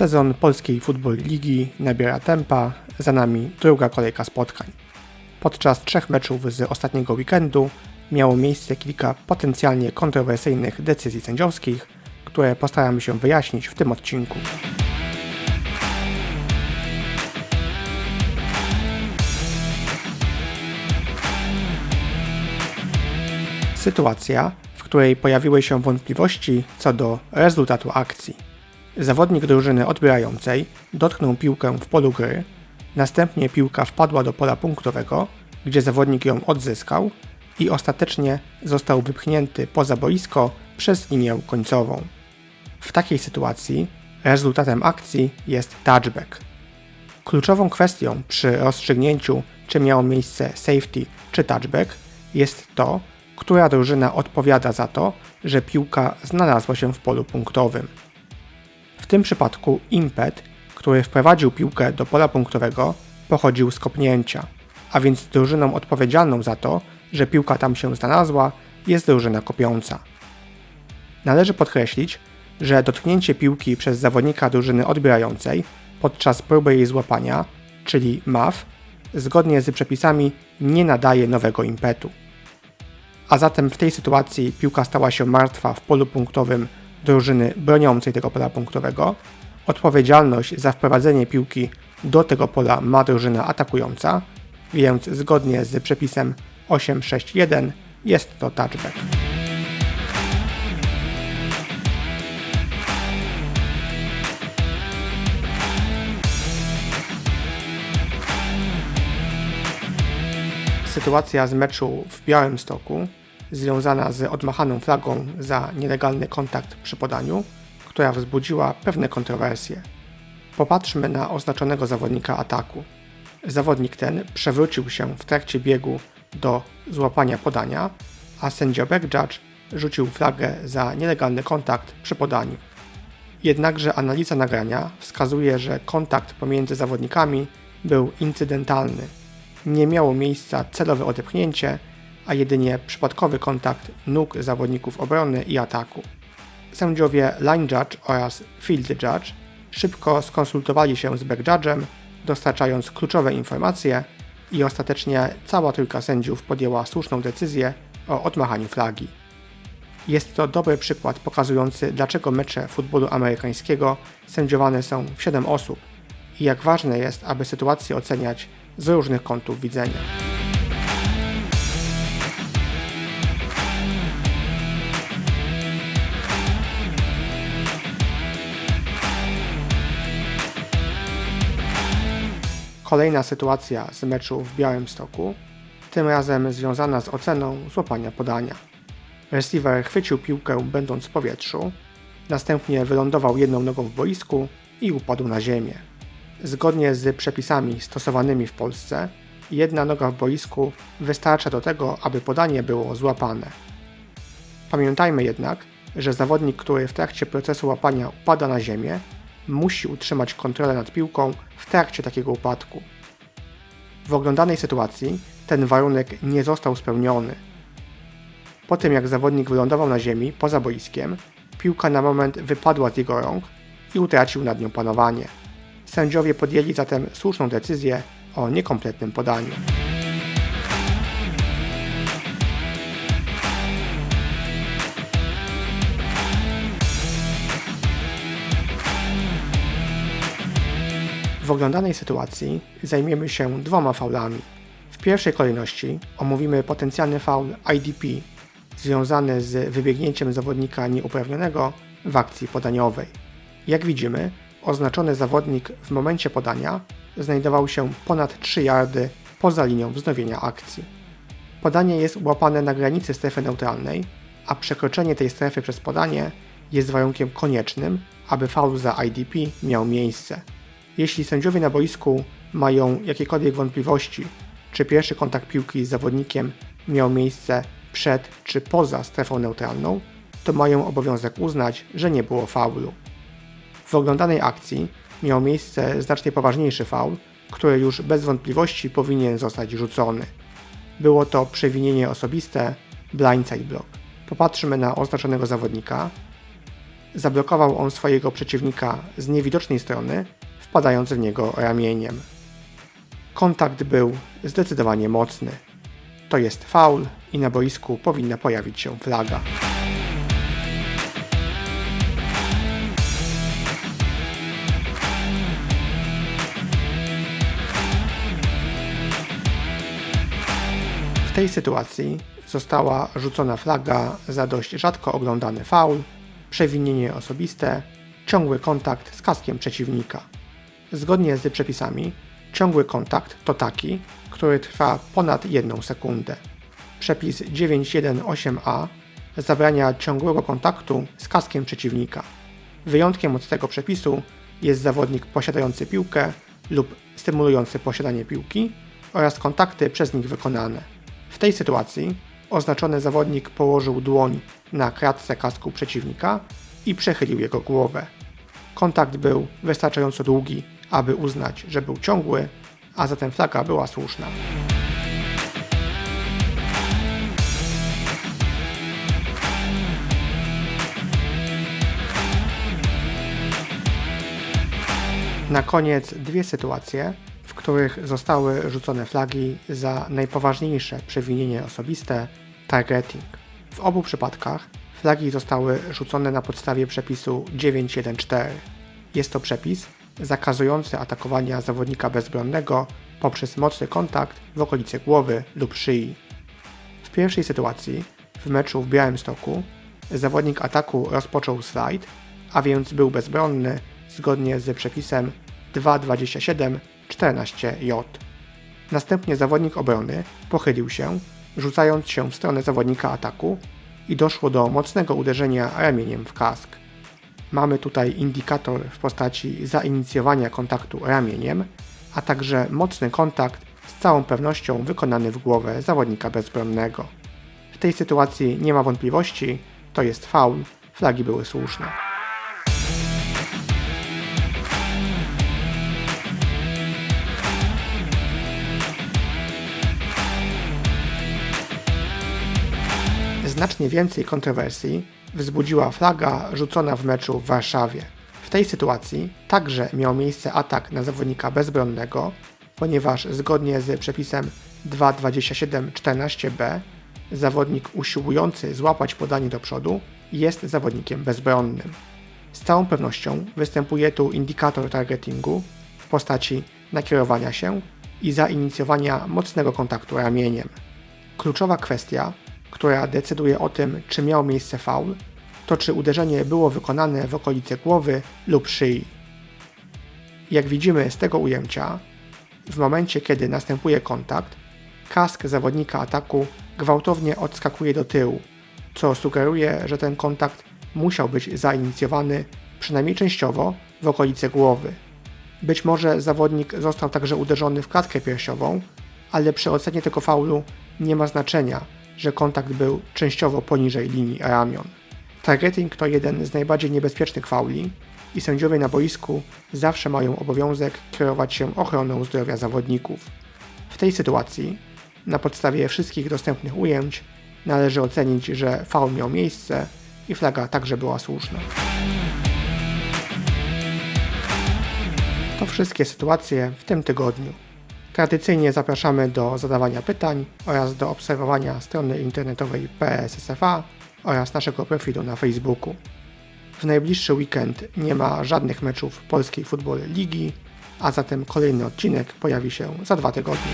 Sezon polskiej Football Ligi nabiera tempa, za nami druga kolejka spotkań. Podczas 3 meczów z ostatniego weekendu miało miejsce kilka potencjalnie kontrowersyjnych decyzji sędziowskich, które postaramy się wyjaśnić w tym odcinku. Sytuacja, w której pojawiły się wątpliwości co do rezultatu akcji. Zawodnik drużyny odbierającej dotknął piłkę w polu gry, następnie piłka wpadła do pola punktowego, gdzie zawodnik ją odzyskał i ostatecznie został wypchnięty poza boisko przez linię końcową. W takiej sytuacji rezultatem akcji jest touchback. Kluczową kwestią przy rozstrzygnięciu, czy miało miejsce safety czy touchback, jest to, która drużyna odpowiada za to, że piłka znalazła się w polu punktowym. W tym przypadku impet, który wprowadził piłkę do pola punktowego, pochodził z kopnięcia, a więc drużyną odpowiedzialną za to, że piłka tam się znalazła, jest drużyna kopiąca. Należy podkreślić, że dotknięcie piłki przez zawodnika drużyny odbierającej podczas próby jej złapania, czyli muff, zgodnie z przepisami nie nadaje nowego impetu. A zatem w tej sytuacji piłka stała się martwa w polu punktowym drużyny broniącej tego pola punktowego. Odpowiedzialność za wprowadzenie piłki do tego pola ma drużyna atakująca, więc zgodnie z przepisem 8.6.1 jest to touchback. Sytuacja z meczu w Białymstoku, związana z odmachaną flagą za nielegalny kontakt przy podaniu, która wzbudziła pewne kontrowersje. Popatrzmy na oznaczonego zawodnika ataku. Zawodnik ten przewrócił się w trakcie biegu do złapania podania, a sędzia back judge rzucił flagę za nielegalny kontakt przy podaniu. Jednakże analiza nagrania wskazuje, że kontakt pomiędzy zawodnikami był incydentalny. Nie miało miejsca celowe odepchnięcie, a jedynie przypadkowy kontakt nóg zawodników obrony i ataku. Sędziowie line judge oraz field judge szybko skonsultowali się z back judge'em, dostarczając kluczowe informacje i ostatecznie cała trójka sędziów podjęła słuszną decyzję o odmachaniu flagi. Jest to dobry przykład pokazujący, dlaczego mecze futbolu amerykańskiego sędziowane są w 7 osób i jak ważne jest, aby sytuację oceniać z różnych kątów widzenia. Kolejna sytuacja z meczu w Białymstoku, tym razem związana z oceną złapania podania. Receiver chwycił piłkę będąc w powietrzu, następnie wylądował jedną nogą w boisku i upadł na ziemię. Zgodnie z przepisami stosowanymi w Polsce, jedna noga w boisku wystarcza do tego, aby podanie było złapane. Pamiętajmy jednak, że zawodnik, który w trakcie procesu łapania upada na ziemię, musi utrzymać kontrolę nad piłką w trakcie takiego upadku. W oglądanej sytuacji ten warunek nie został spełniony. Po tym jak zawodnik wylądował na ziemi poza boiskiem, piłka na moment wypadła z jego rąk i utracił nad nią panowanie. Sędziowie podjęli zatem słuszną decyzję o niekompletnym podaniu. W oglądanej sytuacji zajmiemy się 2 faulami. W pierwszej kolejności omówimy potencjalny faul IDP związany z wybiegnięciem zawodnika nieuprawnionego w akcji podaniowej. Jak widzimy, oznaczony zawodnik w momencie podania znajdował się ponad 3 yardy poza linią wznowienia akcji. Podanie jest łapane na granicy strefy neutralnej, a przekroczenie tej strefy przez podanie jest warunkiem koniecznym, aby faul za IDP miał miejsce. Jeśli sędziowie na boisku mają jakiekolwiek wątpliwości, czy pierwszy kontakt piłki z zawodnikiem miał miejsce przed czy poza strefą neutralną, to mają obowiązek uznać, że nie było faulu. W oglądanej akcji miał miejsce znacznie poważniejszy faul, który już bez wątpliwości powinien zostać rzucony. Było to przewinienie osobiste, blindside block. Popatrzmy na oznaczonego zawodnika. Zablokował on swojego przeciwnika z niewidocznej strony, wpadając w niego ramieniem. Kontakt był zdecydowanie mocny. To jest faul i na boisku powinna pojawić się flaga. W tej sytuacji została rzucona flaga za dość rzadko oglądany faul, przewinienie osobiste, ciągły kontakt z kaskiem przeciwnika. Zgodnie z przepisami, ciągły kontakt to taki, który trwa ponad 1 sekundę. Przepis 9.1.8a zabrania ciągłego kontaktu z kaskiem przeciwnika. Wyjątkiem od tego przepisu jest zawodnik posiadający piłkę lub stymulujący posiadanie piłki oraz kontakty przez nich wykonane. W tej sytuacji oznaczony zawodnik położył dłoń na kratce kasku przeciwnika i przechylił jego głowę. Kontakt był wystarczająco długi, aby uznać, że był ciągły, a zatem flaga była słuszna. Na koniec dwie sytuacje, w których zostały rzucone flagi za najpoważniejsze przewinienie osobiste, targeting. W obu przypadkach flagi zostały rzucone na podstawie przepisu 9.1.4. Jest to przepis zakazujący atakowania zawodnika bezbronnego poprzez mocny kontakt w okolicy głowy lub szyi. W pierwszej sytuacji, w meczu w Białymstoku, zawodnik ataku rozpoczął slajd, a więc był bezbronny zgodnie z przepisem 2.27.14j. Następnie zawodnik obrony pochylił się, rzucając się w stronę zawodnika ataku i doszło do mocnego uderzenia ramieniem w kask. Mamy tutaj indikator w postaci zainicjowania kontaktu ramieniem, a także mocny kontakt z całą pewnością wykonany w głowę zawodnika bezbronnego. W tej sytuacji nie ma wątpliwości, to jest faul, flagi były słuszne. Znacznie więcej kontrowersji wzbudziła flaga rzucona w meczu w Warszawie. W tej sytuacji także miał miejsce atak na zawodnika bezbronnego, ponieważ zgodnie z przepisem 2.27.14b zawodnik usiłujący złapać podanie do przodu jest zawodnikiem bezbronnym. Z całą pewnością występuje tu indikator targetingu w postaci nakierowania się i zainicjowania mocnego kontaktu ramieniem. Kluczowa kwestia, która decyduje o tym, czy miał miejsce faul, to czy uderzenie było wykonane w okolicy głowy lub szyi. Jak widzimy z tego ujęcia, w momencie kiedy następuje kontakt, kask zawodnika ataku gwałtownie odskakuje do tyłu, co sugeruje, że ten kontakt musiał być zainicjowany przynajmniej częściowo w okolicy głowy. Być może zawodnik został także uderzony w klatkę piersiową, ale przy ocenie tego faulu nie ma znaczenia, że kontakt był częściowo poniżej linii ramion. Targeting to jeden z najbardziej niebezpiecznych fauli i sędziowie na boisku zawsze mają obowiązek kierować się ochroną zdrowia zawodników. W tej sytuacji, na podstawie wszystkich dostępnych ujęć, należy ocenić, że faul miał miejsce i flaga także była słuszna. To wszystkie sytuacje w tym tygodniu. Tradycyjnie zapraszamy do zadawania pytań oraz do obserwowania strony internetowej PSSFA oraz naszego profilu na Facebooku. W najbliższy weekend nie ma żadnych meczów Polskiej Football Ligi, a zatem kolejny odcinek pojawi się za 2 tygodnie.